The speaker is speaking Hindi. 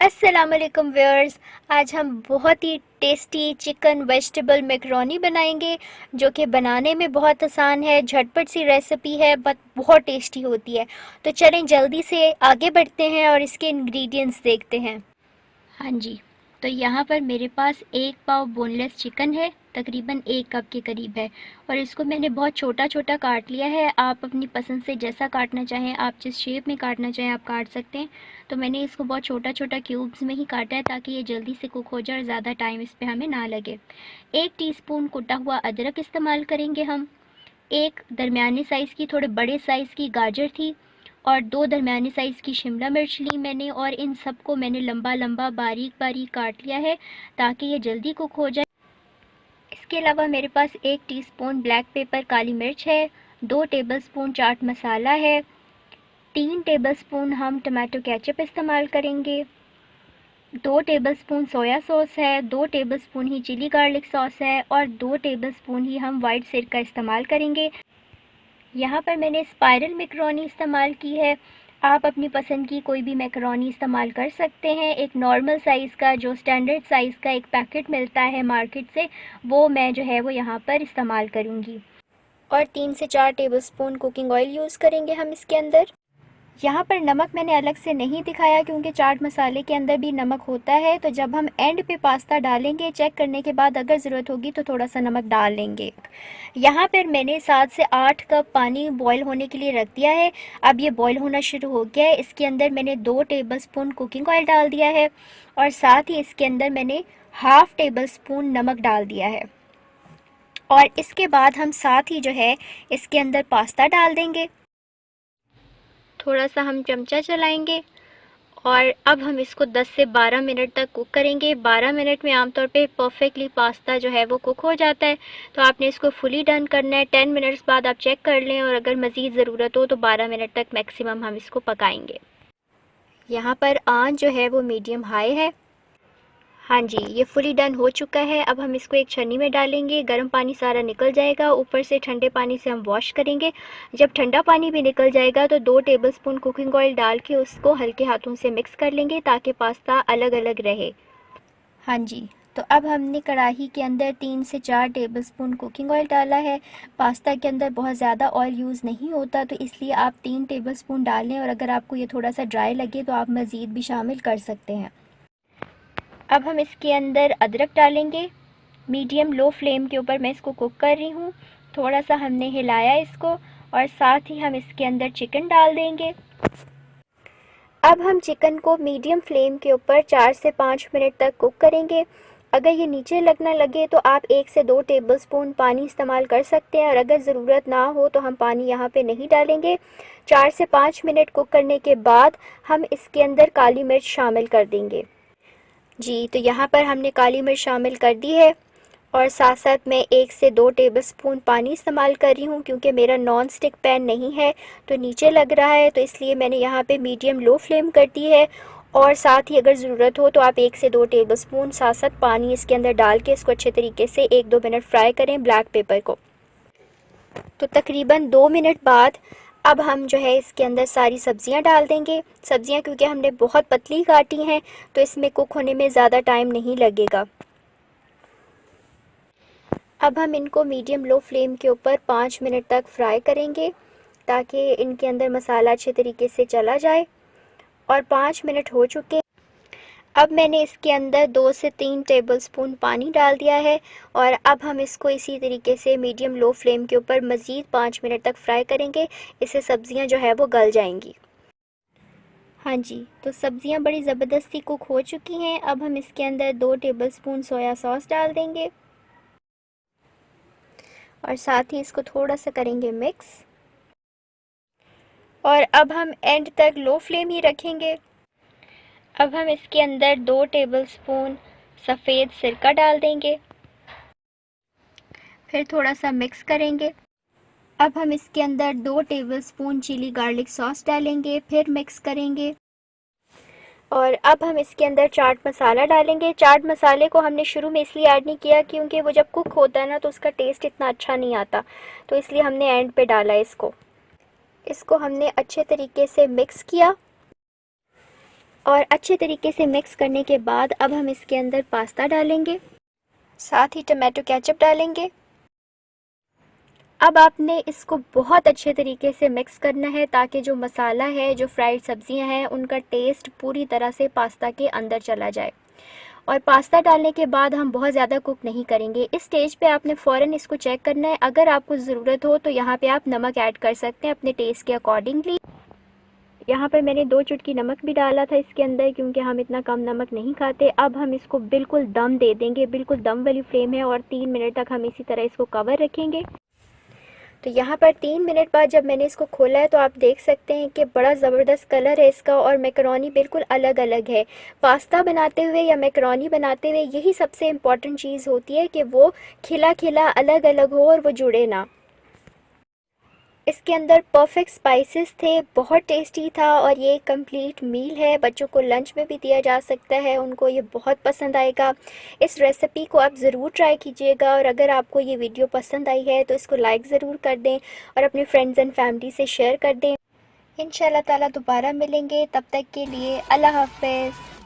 अस्सलाम वालेकुम व्यूअर्स। आज हम बहुत ही टेस्टी चिकन वेजिटेबल मैकरोनी बनाएंगे, जो कि बनाने में बहुत आसान है, झटपट सी रेसिपी है, बट बहुत टेस्टी होती है। तो चलें जल्दी से आगे बढ़ते हैं और इसके इंग्रेडिएंट्स देखते हैं। हाँ जी, तो यहाँ पर मेरे पास 1 पाव बोनलेस चिकन है, तकरीबन 1 कप के करीब है। और इसको मैंने बहुत छोटा छोटा काट लिया है। आप अपनी पसंद से जैसा काटना चाहें, आप जिस शेप में काटना चाहें आप काट सकते हैं। तो मैंने इसको बहुत छोटा छोटा क्यूब्स में ही काटा है, ताकि ये जल्दी से कुक हो जाए और ज़्यादा टाइम इस पर हमें ना लगे। 1 टीस्पून कुटा हुआ अदरक इस्तेमाल करेंगे हम। एक दरमियाने साइज़ की, थोड़े बड़े साइज़ की गाजर थी, और 2 दरमियाने साइज़ की शिमला मिर्च ली मैंने, और इन सबको मैंने लंबा लंबा बारीक बारीक काट लिया है, ताकि ये जल्दी कुक हो जाए। इसके अलावा मेरे पास 1 टीस्पून ब्लैक पेपर काली मिर्च है, 2 टेबलस्पून चाट मसाला है, 3 टेबलस्पून हम टमाटो केचप इस्तेमाल करेंगे, 2 टेबलस्पून सोया सॉस है, 2 टेबलस्पून ही चिली गार्लिक सॉस है, और 2 टेबलस्पून ही हम वाइट सिरका इस्तेमाल करेंगे। यहाँ पर मैंने स्पाइरल मैकरोनी इस्तेमाल की है। आप अपनी पसंद की कोई भी मैकरोनी इस्तेमाल कर सकते हैं। एक नॉर्मल साइज़ का, जो स्टैंडर्ड साइज़ का एक पैकेट मिलता है मार्केट से, वो मैं जो है वो यहाँ पर इस्तेमाल करूँगी। और 3 से 4 टेबलस्पून कुकिंग ऑयल यूज़ करेंगे हम इसके अंदर। यहाँ पर नमक मैंने अलग से नहीं दिखाया, क्योंकि चाट मसाले के अंदर भी नमक होता है। तो जब हम एंड पे पास्ता डालेंगे, चेक करने के बाद अगर ज़रूरत होगी तो थोड़ा सा नमक डाल लेंगे। यहाँ पर मैंने 7 से 8 कप पानी बॉईल होने के लिए रख दिया है। अब ये बॉईल होना शुरू हो गया है। इसके अंदर मैंने 2 टेबलस्पून कुकिंग ऑयल डाल दिया है, और साथ ही इसके अंदर मैंने हाफ़ टेबलस्पून नमक डाल दिया है। और इसके बाद हम साथ ही जो है इसके अंदर पास्ता डाल देंगे। थोड़ा सा हम चमचा चलाएंगे, और अब हम इसको 10 से 12 मिनट तक कुक करेंगे। 12 मिनट में आमतौर पे परफेक्टली पास्ता जो है वो कुक हो जाता है। तो आपने इसको फुली डन करना है। 10 मिनट्स बाद आप चेक कर लें, और अगर मज़ीद ज़रूरत हो तो 12 मिनट तक मैक्सिमम हम इसको पकाएंगे। यहाँ पर आंच जो है वो मीडियम हाई है। हाँ जी, ये फुली डन हो चुका है। अब हम इसको एक छन्नी में डालेंगे, गर्म पानी सारा निकल जाएगा। ऊपर से ठंडे पानी से हम वॉश करेंगे। जब ठंडा पानी भी निकल जाएगा तो 2 टेबलस्पून कुकिंग ऑयल डाल के उसको हल्के हाथों से मिक्स कर लेंगे, ताकि पास्ता अलग अलग रहे। हाँ जी, तो अब हमने कढ़ाई के अंदर 3 से 4 टेबलस्पून कुकिंग ऑयल डाला है। पास्ता के अंदर बहुत ज़्यादा ऑयल यूज़ नहीं होता, तो इसलिए आप 3 टेबलस्पून डालें, और अगर आपको ये थोड़ा सा ड्राई लगे तो आप मज़ीद भी शामिल कर सकते हैं। अब हम इसके अंदर अदरक डालेंगे। मीडियम लो फ्लेम के ऊपर मैं इसको कुक कर रही हूँ। थोड़ा सा हमने हिलाया इसको, और साथ ही हम इसके अंदर चिकन डाल देंगे। अब हम चिकन को मीडियम फ्लेम के ऊपर 4 से 5 मिनट तक कुक करेंगे। अगर ये नीचे लगने लगे तो आप 1 से 2 टेबलस्पून पानी इस्तेमाल कर सकते हैं, और अगर ज़रूरत ना हो तो हम पानी यहाँ पे नहीं डालेंगे। 4 से 5 मिनट कुक करने के बाद हम इसके अंदर काली मिर्च शामिल कर देंगे। जी, तो यहाँ पर हमने काली मिर्च शामिल कर दी है, और साथ साथ मैं 1 से 2 टेबलस्पून पानी इस्तेमाल कर रही हूँ, क्योंकि मेरा नॉन स्टिक पैन नहीं है तो नीचे लग रहा है, तो इसलिए मैंने यहाँ पे मीडियम लो फ्लेम कर दी है। और साथ ही अगर ज़रूरत हो तो आप 1 से 2 टेबलस्पून साथ साथ पानी इसके अंदर डाल के इसको अच्छे तरीके से 1-2 मिनट फ्राई करें ब्लैक पेपर को। तो तकरीबन 2 मिनट बाद अब हम जो है इसके अंदर सारी सब्ज़ियां डाल देंगे। सब्ज़ियां क्योंकि हमने बहुत पतली काटी हैं, तो इसमें कुक होने में ज़्यादा टाइम नहीं लगेगा। अब हम इनको मीडियम लो फ्लेम के ऊपर 5 मिनट तक फ्राई करेंगे, ताकि इनके अंदर मसाला अच्छे तरीके से चला जाए। और 5 मिनट हो चुके। अब मैंने इसके अंदर 2 से 3 टेबलस्पून पानी डाल दिया है, और अब हम इसको इसी तरीके से मीडियम लो फ्लेम के ऊपर मज़ीद 5 मिनट तक फ्राई करेंगे। इससे सब्ज़ियां जो है वो गल जाएंगी। हाँ जी, तो सब्ज़ियां बड़ी ज़बरदस्ती कुक हो चुकी हैं। अब हम इसके अंदर 2 टेबलस्पून सोया सॉस डाल देंगे, और साथ ही इसको थोड़ा सा करेंगे मिक्स। और अब हम एंड तक लो फ्लेम ही रखेंगे। अब हम इसके अंदर 2 टेबलस्पून सफ़ेद सिरका डाल देंगे, फिर थोड़ा सा मिक्स करेंगे। अब हम इसके अंदर 2 टेबलस्पून चिली गार्लिक सॉस डालेंगे, फिर मिक्स करेंगे। और अब हम इसके अंदर चाट मसाला डालेंगे। चाट मसाले को हमने शुरू में इसलिए ऐड नहीं किया, क्योंकि वो जब कुक होता है ना तो उसका टेस्ट इतना अच्छा नहीं आता, तो इसलिए हमने एंड पे डाला इसको हमने अच्छे तरीके से मिक्स किया। और अच्छे तरीके से मिक्स करने के बाद अब हम इसके अंदर पास्ता डालेंगे, साथ ही टमाटो केचप डालेंगे। अब आपने इसको बहुत अच्छे तरीके से मिक्स करना है ताकि जो मसाला है, जो फ्राइड सब्जियां हैं, उनका टेस्ट पूरी तरह से पास्ता के अंदर चला जाए। और पास्ता डालने के बाद हम बहुत ज़्यादा कुक नहीं करेंगे। इस स्टेज पे आपने फ़ौरन इसको चेक करना है। अगर आपको ज़रूरत हो तो यहाँ पे आप नमक ऐड कर सकते हैं अपने टेस्ट के अकॉर्डिंगली। यहाँ पर मैंने 2 चुटकी नमक भी डाला था इसके अंदर, क्योंकि हम इतना कम नमक नहीं खाते। अब हम इसको बिल्कुल दम दे देंगे, बिल्कुल दम वाली फ्लेम है, और 3 मिनट तक हम इसी तरह इसको कवर रखेंगे। तो यहाँ पर 3 मिनट बाद जब मैंने इसको खोला है तो आप देख सकते हैं कि बड़ा ज़बरदस्त कलर है इसका, और मैकरोनी बिल्कुल अलग अलग है। पास्ता बनाते हुए या मैकरोनी बनाते हुए यही सबसे इम्पॉर्टेंट चीज़ होती है कि वो खिला खिला अलग अलग हो और वो जुड़े ना। इसके अंदर परफेक्ट स्पाइसेस थे, बहुत टेस्टी था, और ये कंप्लीट मील है। बच्चों को लंच में भी दिया जा सकता है, उनको ये बहुत पसंद आएगा। इस रेसिपी को आप ज़रूर ट्राई कीजिएगा, और अगर आपको ये वीडियो पसंद आई है तो इसको लाइक ज़रूर कर दें और अपने फ्रेंड्स एंड फैमिली से शेयर कर दें। इंशाल्लाह ताला दोबारा मिलेंगे, तब तक के लिए अल्लाह हाफ़िज़।